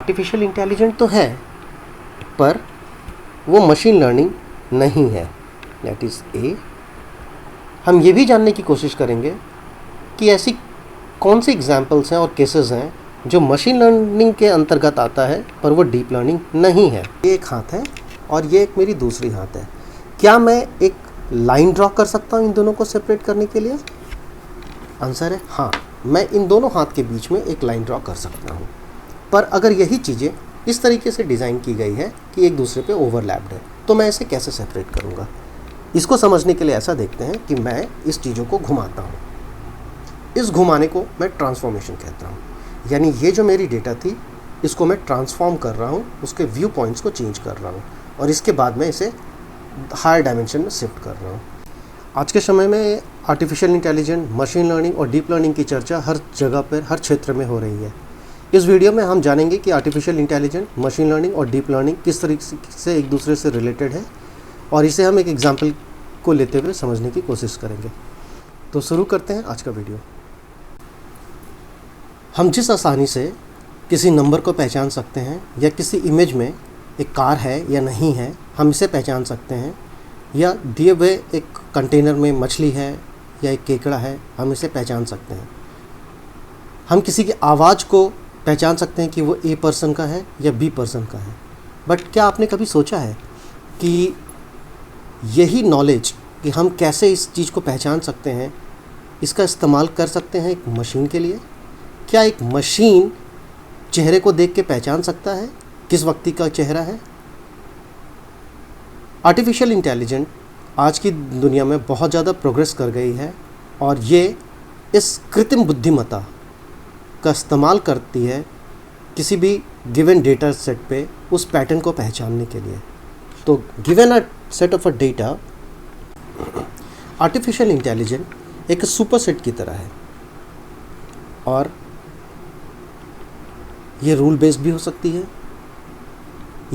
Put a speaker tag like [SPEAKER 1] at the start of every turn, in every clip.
[SPEAKER 1] Artificial intelligent तो है पर वो मशीन लर्निंग नहीं है, दैट इज़ ए। हम ये भी जानने की कोशिश करेंगे कि ऐसी कौन सी एग्जांपल्स हैं और केसेस हैं जो मशीन लर्निंग के अंतर्गत आता है पर वो डीप लर्निंग नहीं है। ये एक हाथ है और ये एक मेरी दूसरी हाथ है। क्या मैं एक लाइन ड्रॉ कर सकता हूँ इन दोनों को सेपरेट करने के लिए? आंसर है हाँ, मैं इन दोनों हाथ के बीच में एक लाइन ड्रॉ कर सकता हूँ। पर अगर यही चीज़ें इस तरीके से डिज़ाइन की गई है कि एक दूसरे पे ओवरलैप्ड है, तो मैं इसे कैसे सेपरेट करूँगा? इसको समझने के लिए ऐसा देखते हैं कि मैं इस चीज़ों को घुमाता हूँ। इस घुमाने को मैं ट्रांसफॉर्मेशन कहता हूँ। यानी ये जो मेरी डेटा थी इसको मैं ट्रांसफॉर्म कर रहा हूँ, उसके व्यू पॉइंट्स को चेंज कर रहा हूँ और इसके बाद मैं इसे हायर डायमेंशन में शिफ्ट कर रहा हूँ। आज के समय में आर्टिफिशियल इंटेलिजेंस, मशीन लर्निंग और डीप लर्निंग की चर्चा हर जगह पर, हर क्षेत्र में हो रही है। इस वीडियो में हम जानेंगे कि आर्टिफिशियल इंटेलिजेंस, मशीन लर्निंग और डीप लर्निंग किस तरीके से एक दूसरे से रिलेटेड है और इसे हम एक एग्जाम्पल को लेते हुए समझने की कोशिश करेंगे। तो शुरू करते हैं आज का वीडियो। हम जिस आसानी से किसी नंबर को पहचान सकते हैं या किसी इमेज में एक कार है या नहीं है हम इसे पहचान सकते हैं, या दिए हुए एक कंटेनर में मछली है या एक केकड़ा है हम इसे पहचान सकते हैं। हम किसी की आवाज़ को पहचान सकते हैं कि वो ए पर्सन का है या बी पर्सन का है। बट क्या आपने कभी सोचा है कि यही नॉलेज कि हम कैसे इस चीज़ को पहचान सकते हैं, इसका इस्तेमाल कर सकते हैं एक मशीन के लिए? क्या एक मशीन चेहरे को देख के पहचान सकता है किस व्यक्ति का चेहरा है? आर्टिफिशियल इंटेलिजेंस आज की दुनिया में बहुत ज़्यादा प्रोग्रेस कर गई है और ये इस कृत्रिम बुद्धिमत्ता का इस्तेमाल करती है किसी भी गिवन डेटा सेट पे उस पैटर्न को पहचानने के लिए। तो given a set of a data, artificial intelligence एक सुपर सेट की तरह है और ये रूल बेस्ड भी हो सकती है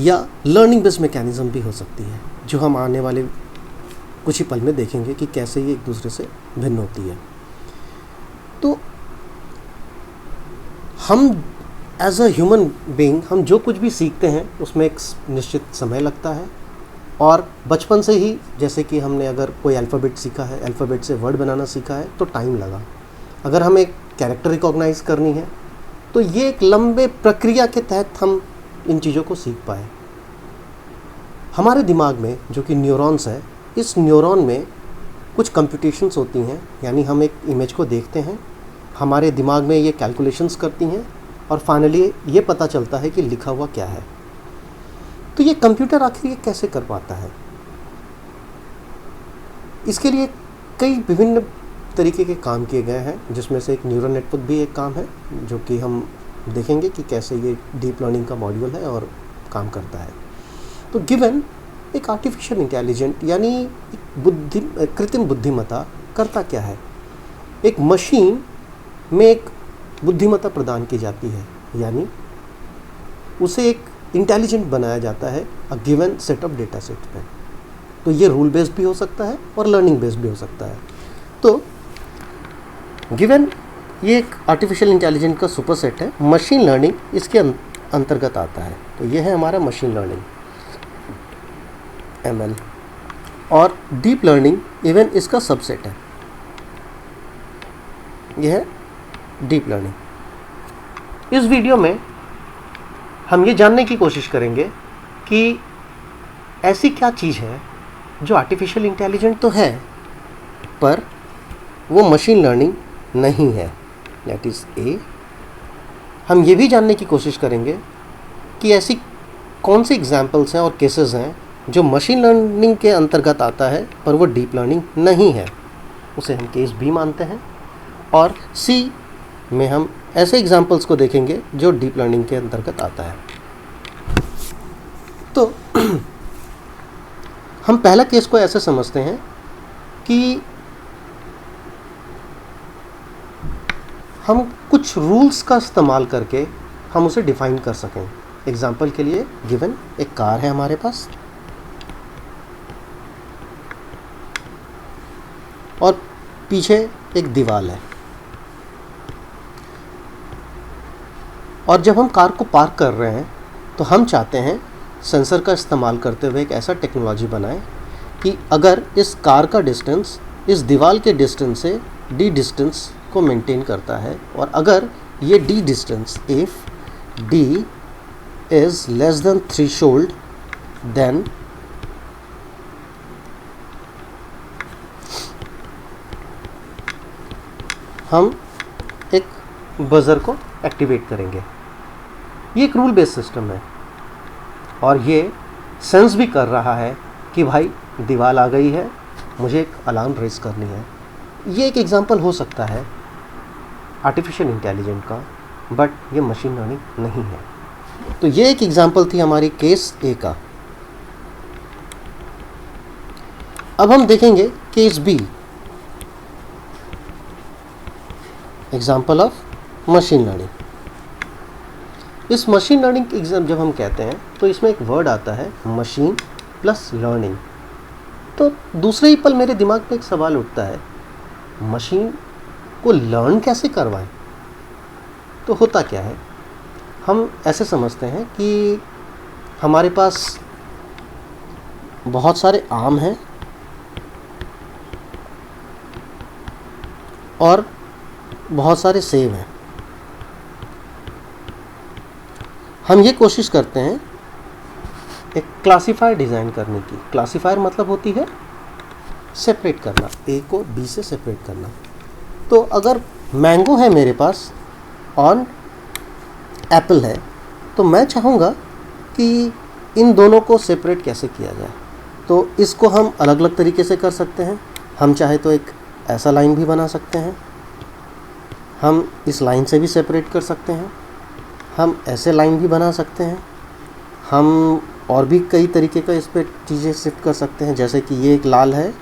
[SPEAKER 1] या लर्निंग बेस्ड मैकेनिज्म भी हो सकती है, जो हम आने वाले कुछ ही पल में देखेंगे कि कैसे ये एक दूसरे से भिन्न होती है। तो हम एज अ ह्यूमन बीइंग हम जो कुछ भी सीखते हैं उसमें एक निश्चित समय लगता है और बचपन से ही, जैसे कि हमने अगर कोई अल्फ़ाबेट सीखा है, अल्फ़ाबेट से वर्ड बनाना सीखा है तो टाइम लगा। अगर हमें एक कैरेक्टर रिकॉग्नाइज करनी है तो ये एक लंबे प्रक्रिया के तहत हम इन चीज़ों को सीख पाए। हमारे दिमाग में जो कि न्यूरॉन्स है, इस न्यूरॉन में कुछ कंप्यूटेशंस होती हैं, यानी हम एक इमेज को देखते हैं, हमारे दिमाग में ये कैलकुलेशंस करती हैं और फाइनली ये पता चलता है कि लिखा हुआ क्या है। तो ये कंप्यूटर आखिर ये कैसे कर पाता है? इसके लिए कई विभिन्न तरीके के काम किए गए हैं, जिसमें से एक न्यूरल नेटवर्क भी एक काम है, जो कि हम देखेंगे कि कैसे ये डीप लर्निंग का मॉड्यूल है और काम करता है। तो गिवन एक आर्टिफिशियल इंटेलिजेंट यानी कृत्रिम बुद्धिमत्ता करता क्या है? एक मशीन में एक बुद्धिमत्ता प्रदान की जाती है, यानी उसे एक इंटेलिजेंट बनाया जाता है a given set of data set पे। तो ये रूल बेस्ड भी हो सकता है और लर्निंग बेस्ड भी हो सकता है। तो गिवन ये एक आर्टिफिशियल इंटेलिजेंस का सुपर सेट है, मशीन लर्निंग इसके अंतर्गत आता है। तो ये है हमारा मशीन लर्निंग ML, और डीप लर्निंग इवन इसका सबसेट है, यह है डीप लर्निंग। इस वीडियो में हम ये जानने की कोशिश करेंगे कि ऐसी क्या चीज़ है जो आर्टिफिशियल इंटेलिजेंस तो है पर वो मशीन लर्निंग नहीं है, दैट इज़ ए। हम ये भी जानने की कोशिश करेंगे कि ऐसी कौन सी एग्जांपल्स हैं और केसेस हैं जो मशीन लर्निंग के अंतर्गत आता है पर वो डीप लर्निंग नहीं है, उसे हम केस बी मानते हैं। और सी में हम ऐसे एग्जांपल्स को देखेंगे जो डीप लर्निंग के अंतर्गत आता है। तो हम पहला केस को ऐसे समझते हैं कि हम कुछ रूल्स का इस्तेमाल करके हम उसे डिफ़ाइन कर सकें। एग्जाम्पल के लिए गिवन एक कार है हमारे पास और पीछे एक दीवार है। और जब हम कार को पार्क कर रहे हैं तो हम चाहते हैं सेंसर का इस्तेमाल करते हुए एक ऐसा टेक्नोलॉजी बनाएं कि अगर इस कार का डिस्टेंस इस दीवार के डिस्टेंस से डी डिस्टेंस को मेंटेन करता है, और अगर ये D distance if D is less than threshold then हम एक बजर को एक्टिवेट करेंगे। ये एक रूल बेस्ड सिस्टम है और ये सेंस भी कर रहा है कि भाई दीवार आ गई है, मुझे एक अलार्म रेज करनी है। ये एक एग्जांपल हो सकता है आर्टिफिशियल इंटेलिजेंट का, बट ये मशीन लर्निंग नहीं है। तो ये एक एग्जांपल थी हमारी केस ए का। अब हम देखेंगे case B, example of machine learning. इस मशीन लर्निंग एग्जाम जब हम कहते हैं तो इसमें एक वर्ड आता है मशीन प्लस लर्निंग। तो दूसरे ही पल मेरे दिमाग में एक सवाल उठता है, मशीन को लर्न कैसे करवाएं? तो होता क्या है, हम ऐसे समझते हैं कि हमारे पास बहुत सारे आम हैं और बहुत सारे सेब हैं। हम ये कोशिश करते हैं एक क्लासीफायर डिज़ाइन करने की। क्लासीफायर मतलब होती है सेपरेट करना, ए को बी से सेपरेट करना। तो अगर मैंगो है मेरे पास और एप्पल है, तो मैं चाहूँगा कि इन दोनों को सेपरेट कैसे किया जाए। तो इसको हम अलग अलग तरीके से कर सकते हैं। हम चाहे तो एक ऐसा लाइन भी बना सकते हैं, हम इस लाइन से भी सेपरेट कर सकते हैं, हम ऐसे लाइन भी बना सकते हैं, हम और भी कई तरीके का इस पर चीज़ें शिफ्ट कर सकते हैं। जैसे कि ये एक लाल है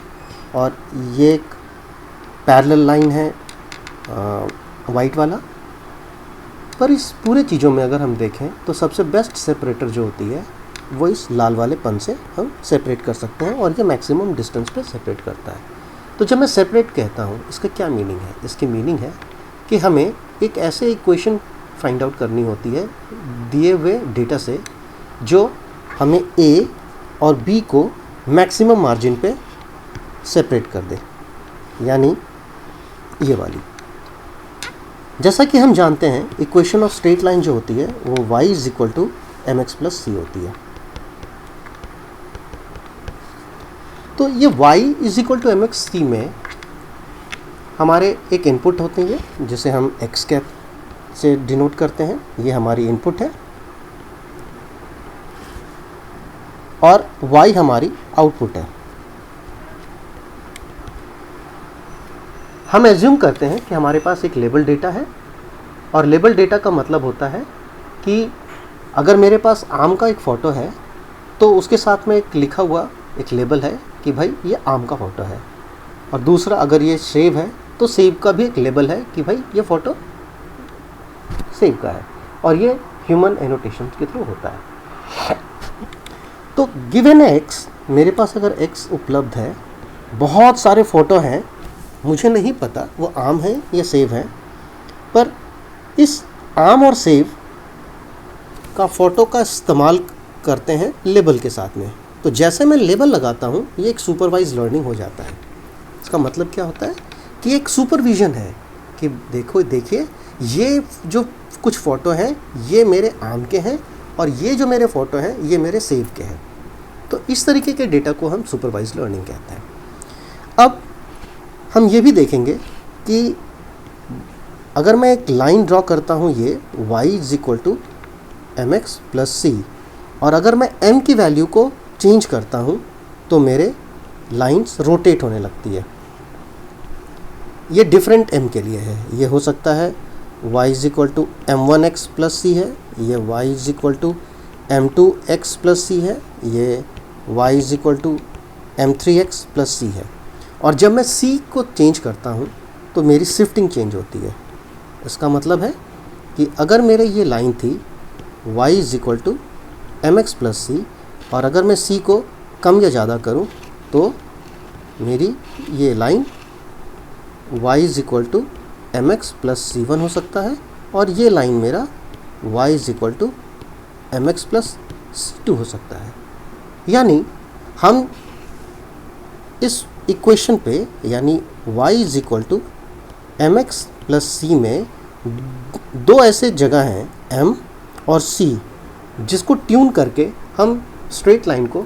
[SPEAKER 1] और ये एक पैरेलल लाइन है वाइट वाला। पर इस पूरे चीज़ों में अगर हम देखें तो सबसे बेस्ट सेपरेटर जो होती है वो इस लाल वाले पन से हम सेपरेट कर सकते हैं, और ये मैक्सिमम डिस्टेंस पे सेपरेट करता है। तो जब मैं सेपरेट कहता हूँ, इसका क्या मीनिंग है? इसकी मीनिंग है कि हमें एक ऐसे इक्वेशन फाइंड आउट करनी होती है दिए हुए डेटा से जो हमें ए और बी को मैक्सिमम मार्जिन पे सेपरेट कर दे, यानी ये वाली। जैसा कि हम जानते हैं इक्वेशन ऑफ स्ट्रेट लाइन जो होती है वो y is equal to M x plus c होती है। तो ये y is equal to M x c में हमारे एक इनपुट होते हैं जिसे हम x कैप से डिनोट करते हैं। ये हमारी इनपुट है और y हमारी आउटपुट है। हम एज्यूम करते हैं कि हमारे पास एक लेबल डेटा है, और लेबल डेटा का मतलब होता है कि अगर मेरे पास आम का एक फ़ोटो है तो उसके साथ में एक लिखा हुआ एक लेबल है कि भाई ये आम का फ़ोटो है, और दूसरा अगर ये सेब है तो सेब का भी एक लेबल है कि भाई ये फ़ोटो सेब का है, और ये ह्यूमन एनोटेशन के थ्रू होता है। तो गिवन x, मेरे पास अगर x उपलब्ध है, बहुत सारे फ़ोटो हैं, मुझे नहीं पता वो आम है या सेब है, पर इस आम और सेब का फ़ोटो का इस्तेमाल करते हैं लेबल के साथ में। तो जैसे मैं लेबल लगाता हूँ ये एक सुपरवाइज लर्निंग हो जाता है। इसका मतलब क्या होता है कि एक सुपरविज़न है कि देखिए ये जो कुछ फ़ोटो हैं ये मेरे आम के हैं, और ये जो मेरे फ़ोटो हैं ये मेरे सेब के हैं। तो इस तरीके के डेटा को हम सुपरवाइज लर्निंग कहते हैं। अब हम ये भी देखेंगे कि अगर मैं एक लाइन ड्रॉ करता हूँ, ये y is equal to M x plus c, और अगर मैं m की वैल्यू को चेंज करता हूँ तो मेरे लाइंस रोटेट होने लगती है। ये डिफरेंट m के लिए है। ये हो सकता है y is equal to m one x plus c है, ये y is equal to m two x plus c है, ये y is equal to m three x plus c है। और जब मैं c को चेंज करता हूँ तो मेरी शिफ्टिंग चेंज होती है। इसका मतलब है कि अगर मेरे ये लाइन थी y is equal to M x plus c, और अगर मैं c को कम या ज़्यादा करूँ तो मेरी ये line y is equal to M x plus C one हो सकता है, और ये लाइन मेरा y is equal to M x plus C2 हो सकता है। यानी हम इस इक्वेशन पे यानी y is equal to M x plus C में दो ऐसे जगह हैं m और C जिसको ट्यून करके हम स्ट्रेट लाइन को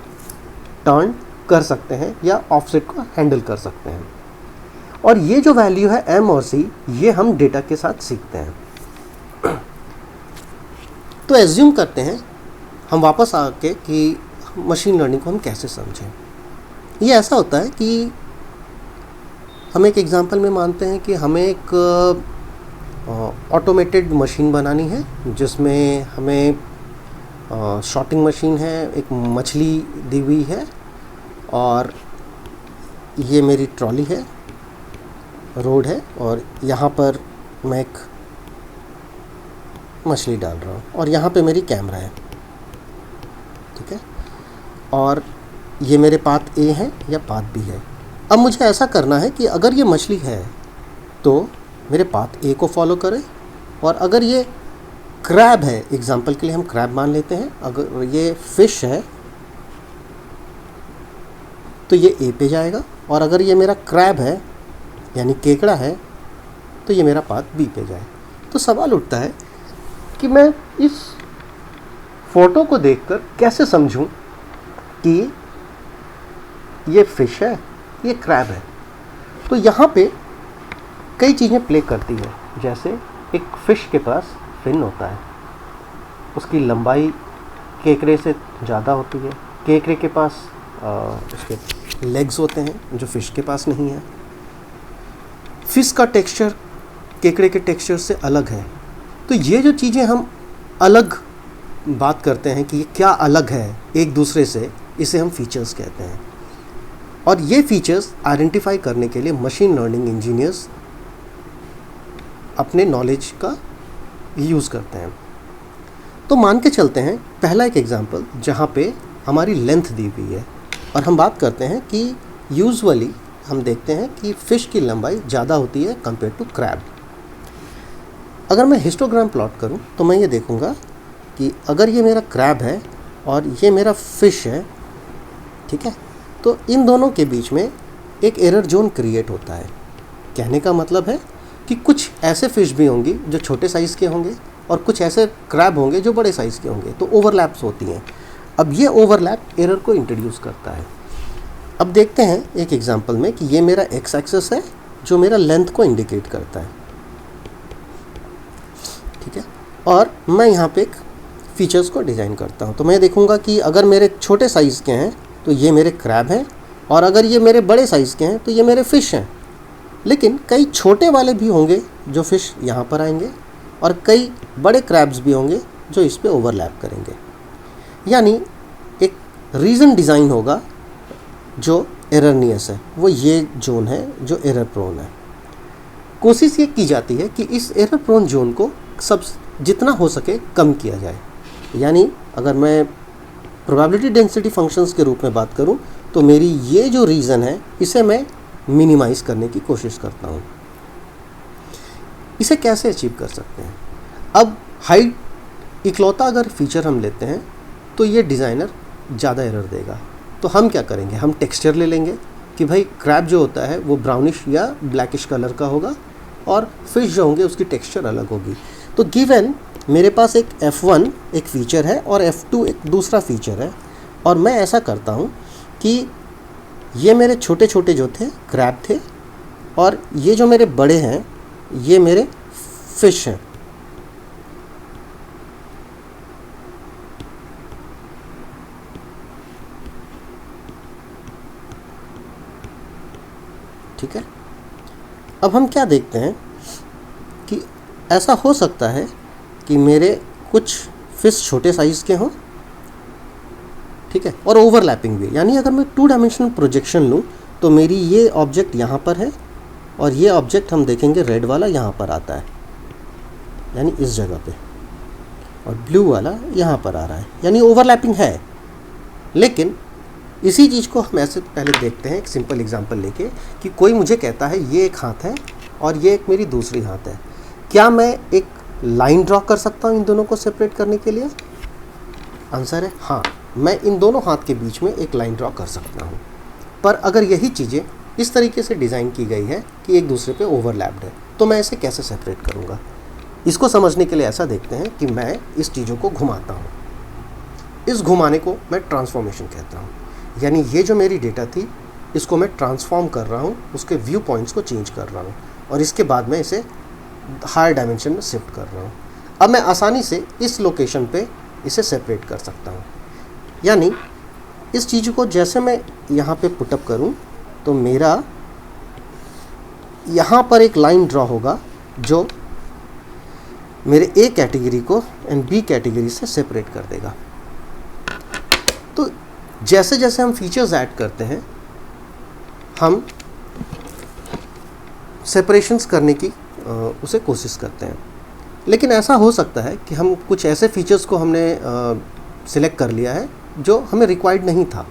[SPEAKER 1] टर्न कर सकते हैं या ऑफसेट को हैंडल कर सकते हैं। और ये जो वैल्यू है m और c ये हम डेटा के साथ सीखते हैं। तो एज्यूम करते हैं हम वापस आके कि मशीन लर्निंग को हम कैसे समझें। ये ऐसा होता है कि हम एक एग्जांपल में मानते हैं कि हमें एक ऑटोमेटेड मशीन बनानी है जिसमें हमें शॉर्टिंग मशीन है, एक मछली दी हुई है और ये मेरी ट्रॉली है, रोड है और यहाँ पर मैं एक मछली डाल रहा हूँ और यहाँ पे मेरी कैमरा है, ठीक है। और ये मेरे पाथ ए है या पाथ बी है। अब मुझे ऐसा करना है कि अगर ये मछली है तो मेरे पाथ ए को फॉलो करे, और अगर ये क्रैब है, एग्जांपल के लिए हम क्रैब मान लेते हैं, अगर ये फिश है तो ये ए पे जाएगा, और अगर ये मेरा क्रैब है यानी केकड़ा है तो ये मेरा पाथ बी पे जाए। तो सवाल उठता है कि मैं इस फोटो को देखकर कैसे समझूं कि ये फिश है, ये क्रैब है। तो यहाँ पे कई चीज़ें प्ले करती है। जैसे एक फ़िश के पास फिन होता है, उसकी लंबाई केकड़े से ज़्यादा होती है। केकड़े के पास उसके लेग्स होते हैं जो फ़िश के पास नहीं है। फ़िश का टेक्सचर केकड़े के टेक्सचर से अलग है। तो ये जो चीज़ें हम अलग बात करते हैं कि ये क्या अलग है एक दूसरे से, इसे हम फीचर्स कहते हैं। और ये फीचर्स आइडेंटिफाई करने के लिए मशीन लर्निंग इंजीनियर्स अपने नॉलेज का यूज़ करते हैं। तो मान के चलते हैं पहला एक एग्जांपल जहाँ पे हमारी लेंथ दी हुई है और हम बात करते हैं कि यूजुअली हम देखते हैं कि फ़िश की लंबाई ज़्यादा होती है कंपेयर टू क्रैब। अगर मैं हिस्टोग्राम प्लॉट करूं तो मैं ये देखूंगा कि अगर ये मेरा क्रैब है और ये मेरा फ़िश है, ठीक है, तो इन दोनों के बीच में एक एरर जोन क्रिएट होता है। कहने का मतलब है कि कुछ ऐसे फ़िश भी होंगी जो छोटे साइज़ के होंगे और कुछ ऐसे क्रैब होंगे जो बड़े साइज़ के होंगे, तो ओवरलैप्स होती हैं। अब ये ओवरलैप एरर को इंट्रोड्यूस करता है। अब देखते हैं एक एग्जांपल में कि ये मेरा एक्स एक्सिस है जो मेरा लेंथ को इंडिकेट करता है, ठीक है, और मैं यहाँ पे एक फ़ीचर्स को डिज़ाइन करता हूँ। तो मैं देखूँगा कि अगर मेरे छोटे साइज़ के हैं तो ये मेरे क्रैब हैं, और अगर ये मेरे बड़े साइज़ के हैं तो ये मेरे फ़िश हैं। लेकिन कई छोटे वाले भी होंगे जो फ़िश यहाँ पर आएंगे, और कई बड़े क्रैब्स भी होंगे जो इस पे ओवरलैप करेंगे। यानी एक रीज़न डिज़ाइन होगा जो एररनियस है, वो ये जोन है जो एरर प्रोन है। कोशिश ये की जाती है कि इस एरर प्रोन जोन को सब जितना हो सके कम किया जाए। यानी अगर मैं प्रोबेबिलिटी डेंसिटी फंक्शंस के रूप में बात करूं तो मेरी ये जो रीज़न है इसे मैं मिनिमाइज़ करने की कोशिश करता हूं। इसे कैसे अचीव कर सकते हैं? अब हाइट इकलौता अगर फीचर हम लेते हैं तो ये डिज़ाइनर ज़्यादा एरर देगा। तो हम क्या करेंगे, हम टेक्सचर ले लेंगे कि भाई क्रैब जो होता है वो ब्राउनिश या ब्लैकिश कलर का होगा और फिश जो होंगे उसकी टेक्सचर अलग होगी। तो गिवन मेरे पास एक F1 एक फ़ीचर है और F2 एक दूसरा फ़ीचर है, और मैं ऐसा करता हूँ कि ये मेरे छोटे छोटे जो थे क्रैब थे, और ये जो मेरे बड़े हैं ये मेरे फिश हैं। ठीक है, अब हम क्या देखते हैं कि ऐसा हो सकता है कि मेरे कुछ फिश छोटे साइज़ के हों, ठीक है, और ओवरलैपिंग भी। यानी अगर मैं 2 डायमेंशनल प्रोजेक्शन लूँ तो मेरी ये ऑब्जेक्ट यहाँ पर है और ये ऑब्जेक्ट हम देखेंगे रेड वाला यहाँ पर आता है, यानी इस जगह पे, और ब्लू वाला यहाँ पर आ रहा है, यानी ओवरलैपिंग है। लेकिन इसी चीज़ को हम ऐसे पहले देखते हैं एक सिंपल एग्जांपल लेके कि कोई मुझे कहता है ये एक हाथ है और ये एक मेरी दूसरी हाथ है। क्या मैं एक लाइन ड्रॉ कर सकता हूँ इन दोनों को सेपरेट करने के लिए? आंसर है हाँ, मैं इन दोनों हाथ के बीच में एक लाइन ड्रॉ कर सकता हूँ। पर अगर यही चीज़ें इस तरीके से डिज़ाइन की गई है कि एक दूसरे पे ओवरलैप्ड है, तो मैं इसे कैसे सेपरेट करूँगा? इसको समझने के लिए ऐसा देखते हैं कि मैं इस चीज़ों को घुमाता हूँ। इस घुमाने को मैं ट्रांसफॉर्मेशन कहता हूँ। यानी ये जो मेरी डेटा थी, इसको मैं ट्रांसफॉर्म कर रहा हूँ, उसके व्यू पॉइंट्स को चेंज कर रहा हूँ और इसके बाद मैं इसे हायर डायमेंशन में शिफ्ट कर रहा हूँ। अब मैं आसानी से इस लोकेशन पे इसे सेपरेट कर सकता हूँ। यानी इस चीज़ को जैसे मैं यहाँ पे पुटअप करूँ तो मेरा यहाँ पर एक लाइन ड्रॉ होगा जो मेरे ए कैटेगरी को एंड बी कैटेगरी से सेपरेट कर देगा। तो जैसे जैसे हम फीचर्स ऐड करते हैं, हम सेपरेशंस करने की उसे कोशिश करते हैं। लेकिन ऐसा हो सकता है कि हम कुछ ऐसे फीचर्स को हमने सिलेक्ट कर लिया है जो हमें रिक्वायर्ड नहीं था।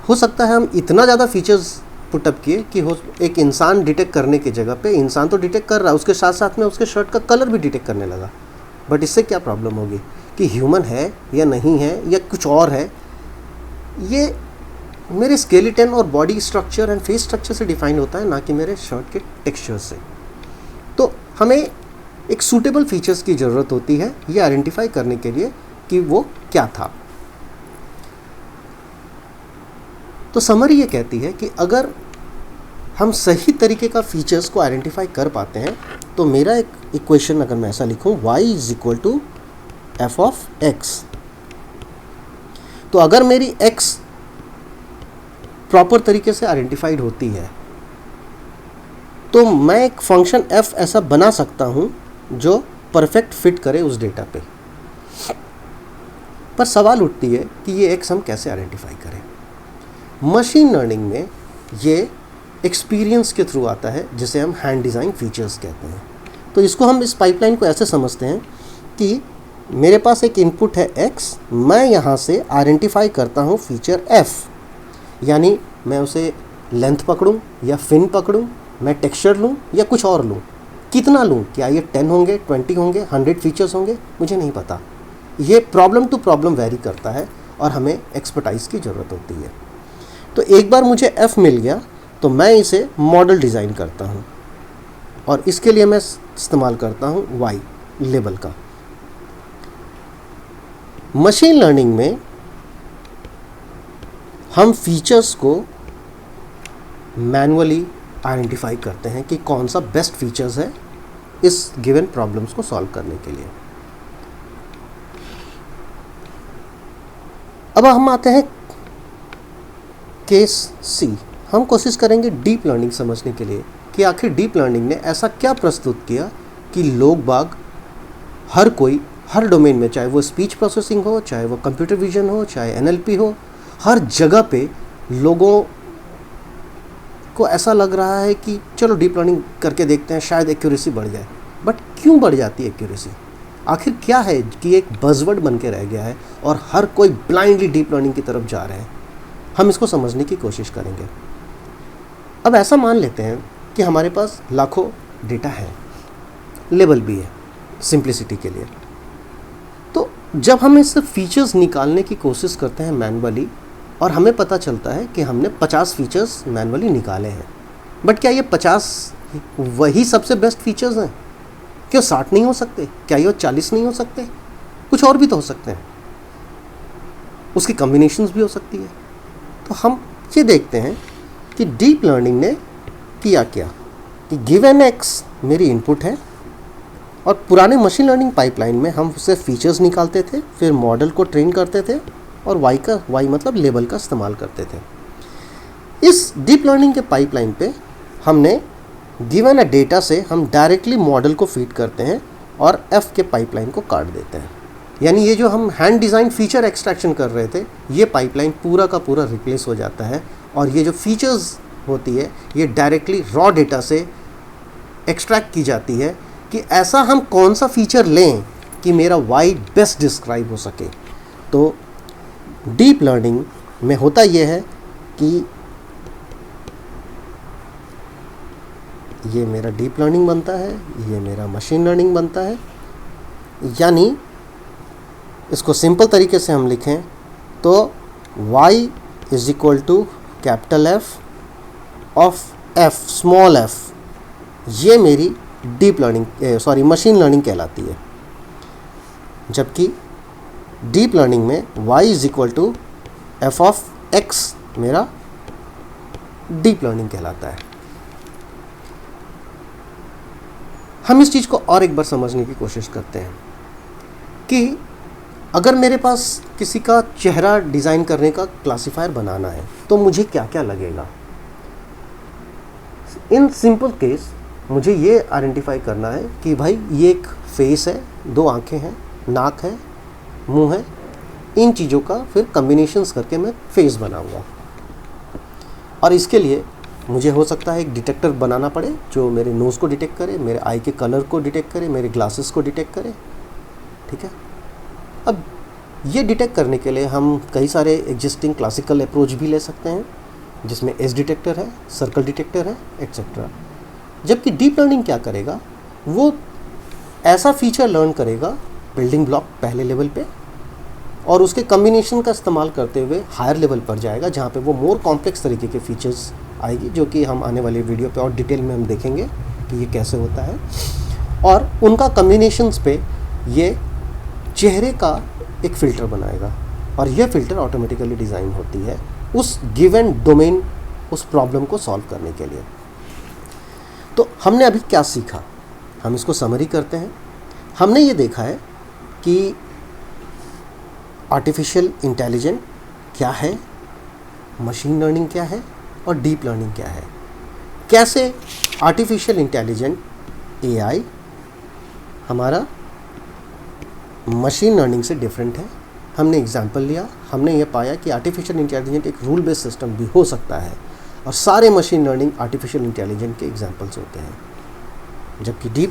[SPEAKER 1] हो सकता है हम इतना ज़्यादा फीचर्स पुटअप किए कि एक इंसान डिटेक्ट करने की जगह पे इंसान तो डिटेक्ट कर रहा है, उसके साथ साथ में उसके शर्ट का कलर भी डिटेक्ट करने लगा। बट इससे क्या प्रॉब्लम होगी कि ह्यूमन है या नहीं है या कुछ और है, ये मेरे स्केलेटन और body structure and face structure से डिफाइन होता है, ना कि मेरे शर्ट के टेक्सचर से। तो हमें एक सूटेबल फीचर्स की ज़रूरत होती है ये आइडेंटिफाई करने के लिए कि वो क्या था। तो समरी ये कहती है कि अगर हम सही तरीके का फीचर्स को आइडेंटिफाई कर पाते हैं तो मेरा एक इक्वेशन अगर मैं ऐसा लिखूं y = f of x, तो अगर मेरी x प्रॉपर तरीके से आइडेंटिफाइड होती है तो मैं एक फंक्शन f ऐसा बना सकता हूं जो परफेक्ट फिट करे उस डेटा पे। पर सवाल उठती है कि ये x हम कैसे आइडेंटिफाई करें? मशीन लर्निंग में ये एक्सपीरियंस के थ्रू आता है, जिसे हम हैंड डिज़ाइन फीचर्स कहते हैं। तो इसको हम इस पाइपलाइन को ऐसे समझते हैं कि मेरे पास एक इनपुट है x, मैं यहाँ से आइडेंटिफाई करता हूँ फीचर f। यानी मैं उसे लेंथ पकड़ूँ या फिन पकड़ूँ, मैं टेक्सचर लूँ या कुछ और लूँ, कितना लूँ, क्या ये 10 होंगे, 20 होंगे, 100 फीचर्स होंगे, मुझे नहीं पता। ये प्रॉब्लम टू प्रॉब्लम वेरी करता है और हमें एक्सपर्टाइज की ज़रूरत होती है। तो एक बार मुझे f मिल गया तो मैं इसे मॉडल डिज़ाइन करता हूँ और इसके लिए मैं इस्तेमाल करता हूँ y लेबल का। मशीन लर्निंग में हम फीचर्स को मैन्युअली आइडेंटिफाई करते हैं कि कौन सा बेस्ट फीचर्स है इस गिवन प्रॉब्लम्स को सॉल्व करने के लिए। अब हम आते हैं केस सी। हम कोशिश करेंगे डीप लर्निंग समझने के लिए कि आखिर डीप लर्निंग ने ऐसा क्या प्रस्तुत किया कि लोग बाग हर कोई हर डोमेन में, चाहे वो स्पीच प्रोसेसिंग हो, चाहे वो कंप्यूटर विजन हो, चाहे NLP हो, हर जगह पे लोगों को ऐसा लग रहा है कि चलो डीप लर्निंग करके देखते हैं, शायद एक्यूरेसी बढ़ जाए। बट क्यों बढ़ जाती है एक्यूरेसी? आखिर क्या है कि एक बज़वर्ड बन के रह गया है और हर कोई ब्लाइंडली डीप लर्निंग की तरफ जा रहे हैं? हम इसको समझने की कोशिश करेंगे। अब ऐसा मान लेते हैं कि हमारे पास लाखों डेटा है, लेबल भी है सिंप्लिसिटी के लिए। तो जब हम इससे फीचर्स निकालने की कोशिश करते हैं मैन्युअली और हमें पता चलता है कि हमने 50 फीचर्स मैन्युअली निकाले हैं, बट क्या ये 50 वही सबसे बेस्ट फीचर्स हैं? क्यों 60 नहीं हो सकते? क्या ये 40 नहीं हो सकते? कुछ और भी तो हो सकते हैं, उसकी कॉम्बिनेशंस भी हो सकती है। तो हम ये देखते हैं कि डीप लर्निंग ने किया क्या कि गिवन x मेरी इनपुट है और पुराने मशीन लर्निंग पाइपलाइन में हम उससे फीचर्स निकालते थे, फिर मॉडल को ट्रेन करते थे और y मतलब लेबल का इस्तेमाल करते थे। इस डीप लर्निंग के पाइपलाइन पे हमने गिवन अ डेटा से हम डायरेक्टली मॉडल को फीड करते हैं और f के पाइपलाइन को काट देते हैं। यानी ये जो हम हैंड डिज़ाइन फीचर एक्सट्रैक्शन कर रहे थे, ये पाइपलाइन पूरा का पूरा रिप्लेस हो जाता है और ये जो फीचर्स होती है ये डायरेक्टली रॉ डेटा से एक्सट्रैक्ट की जाती है कि ऐसा हम कौन सा फीचर लें कि मेरा वाई बेस्ट डिस्क्राइब हो सके। तो डीप लर्निंग में होता यह है कि ये मेरा डीप लर्निंग बनता है, ये मेरा मशीन लर्निंग बनता है। यानी इसको सिंपल तरीके से हम लिखें तो y is equal to capital F of f small f, ये मेरी डीप लर्निंग मशीन लर्निंग कहलाती है। जबकि डीप लर्निंग में y is equal to f of x मेरा डीप लर्निंग कहलाता है। हम इस चीज़ को और एक बार समझने की कोशिश करते हैं कि अगर मेरे पास किसी का चेहरा डिज़ाइन करने का क्लासिफायर बनाना है तो मुझे क्या क्या लगेगा। इन सिंपल केस मुझे ये आइडेंटिफाई करना है कि भाई ये एक फेस है, 2 आंखें हैं, नाक है, मुंह है, इन चीज़ों का फिर कम्बिनेशंस करके मैं फेस बनाऊंगा। और इसके लिए मुझे हो सकता है एक डिटेक्टर बनाना पड़े जो मेरे नोज़ को डिटेक्ट करे, मेरे आई के कलर को डिटेक्ट करे, मेरे ग्लासेस को डिटेक्ट करे। ठीक है, अब ये डिटेक्ट करने के लिए हम कई सारे एग्जिस्टिंग क्लासिकल अप्रोच भी ले सकते हैं, जिसमें एज डिटेक्टर है, सर्कल डिटेक्टर है, एक्सेट्रा। जबकि डीप लर्निंग क्या करेगा, वो ऐसा फीचर लर्न करेगा बिल्डिंग ब्लॉक पहले लेवल पे, और उसके कम्बिनेशन का इस्तेमाल करते हुए हायर लेवल पर जाएगा, जहाँ पे वो मोर कॉम्प्लेक्स तरीके के फीचर्स आएगी, जो कि हम आने वाले वीडियो पे और डिटेल में हम देखेंगे कि ये कैसे होता है। और उनका कम्बिनेशंस पे ये चेहरे का एक फ़िल्टर बनाएगा, और यह फ़िल्टर ऑटोमेटिकली डिज़ाइन होती है उस गिवन डोमेन, उस प्रॉब्लम को सॉल्व करने के लिए। तो हमने अभी क्या सीखा, हम इसको समरी करते हैं। हमने ये देखा है कि आर्टिफिशियल इंटेलिजेंस क्या है, मशीन लर्निंग क्या है और डीप लर्निंग क्या है। कैसे आर्टिफिशियल इंटेलिजेंस AI हमारा मशीन लर्निंग से डिफरेंट है। हमने एग्जाम्पल लिया, हमने ये पाया कि आर्टिफिशियल इंटेलिजेंस एक रूल बेस्ड सिस्टम भी हो सकता है, और सारे मशीन लर्निंग आर्टिफिशियल इंटेलिजेंस के एग्जाम्पल्स होते हैं। जबकि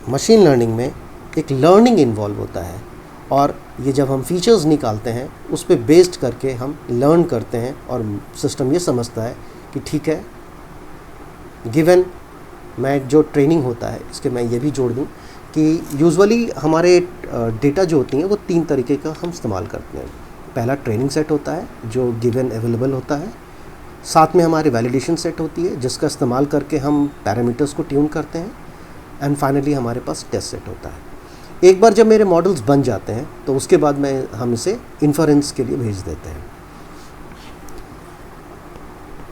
[SPEAKER 1] मशीन लर्निंग में एक लर्निंग इन्वॉल्व होता है, और ये जब हम फीचर्स निकालते हैं उस पर बेस्ड करके हम लर्न करते हैं, और सिस्टम ये समझता है कि ठीक है, गिवन मैं जो ट्रेनिंग होता है, इसके मैं ये भी जोड़ दूँ कि यूजुअली हमारे डेटा जो होती हैं वो 3 तरीके का हम इस्तेमाल करते हैं। पहला ट्रेनिंग सेट होता है जो गिवन अवेलेबल होता है, साथ में हमारी वैलिडेशन सेट होती है जिसका इस्तेमाल करके हम पैरामीटर्स को ट्यून करते हैं, एंड फाइनली हमारे पास टेस्ट सेट होता है। एक बार जब मेरे मॉडल्स बन जाते हैं तो उसके बाद हम इसे इन्फरेंस के लिए भेज देते हैं।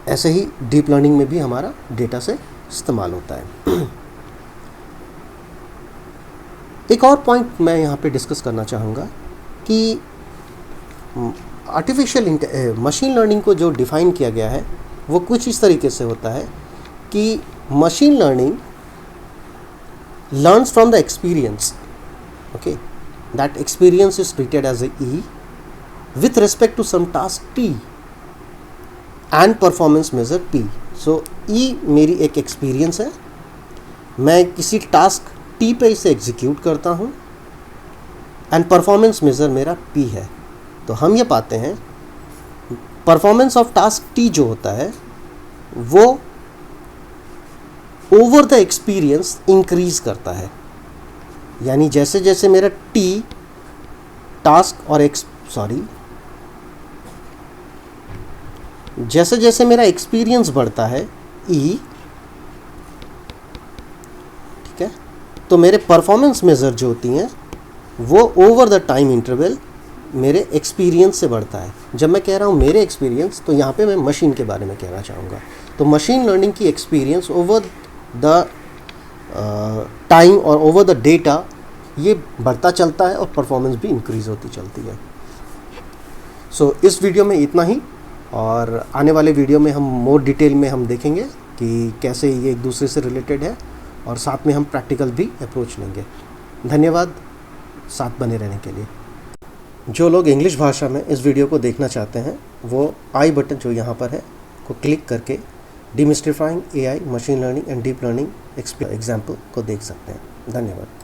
[SPEAKER 1] ऐसे ही डीप लर्निंग में भी हमारा डेटा से इस्तेमाल होता है। एक और पॉइंट मैं यहाँ पे डिस्कस करना चाहूँगा कि आर्टिफिशियल मशीन लर्निंग को जो डिफ़ाइन किया गया है वो कुछ इस तरीके से होता है कि machine learning learns from the experience, okay, that experience is treated as a E with respect to some task T and performance measure P. So E मेरी एक एक्सपीरियंस है, मैं किसी टास्क T पे इसे एग्जीक्यूट करता हूँ, एंड परफॉर्मेंस मेज़र मेरा P है। तो हम ये पाते हैं परफॉर्मेंस ऑफ टास्क T जो होता है वो ओवर द एक्सपीरियंस इंक्रीज करता है। यानी जैसे जैसे मेरा जैसे जैसे मेरा एक्सपीरियंस बढ़ता है E, ठीक है, तो मेरे परफॉर्मेंस मेजर जो होती हैं वो ओवर द टाइम इंटरवल मेरे एक्सपीरियंस से बढ़ता है। जब मैं कह रहा हूँ मेरे एक्सपीरियंस, तो यहाँ पे मैं मशीन के बारे में कहना चाहूँगा। तो मशीन लर्निंग की एक्सपीरियंस ओवर द टाइम और ओवर द डेटा ये बढ़ता चलता है, और परफॉर्मेंस भी इंक्रीज़ होती चलती है। सो इस वीडियो में इतना ही, और आने वाले वीडियो में हम मोर डिटेल में हम देखेंगे कि कैसे ये एक दूसरे से रिलेटेड है, और साथ में हम प्रैक्टिकल भी अप्रोच लेंगे। धन्यवाद साथ बने रहने के लिए। जो लोग इंग्लिश भाषा में इस वीडियो को देखना चाहते हैं वो आई बटन जो यहाँ पर है को क्लिक करके डिमिस्टिफाइंग AI, machine learning and deep learning example को देख सकते हैं। धन्यवाद।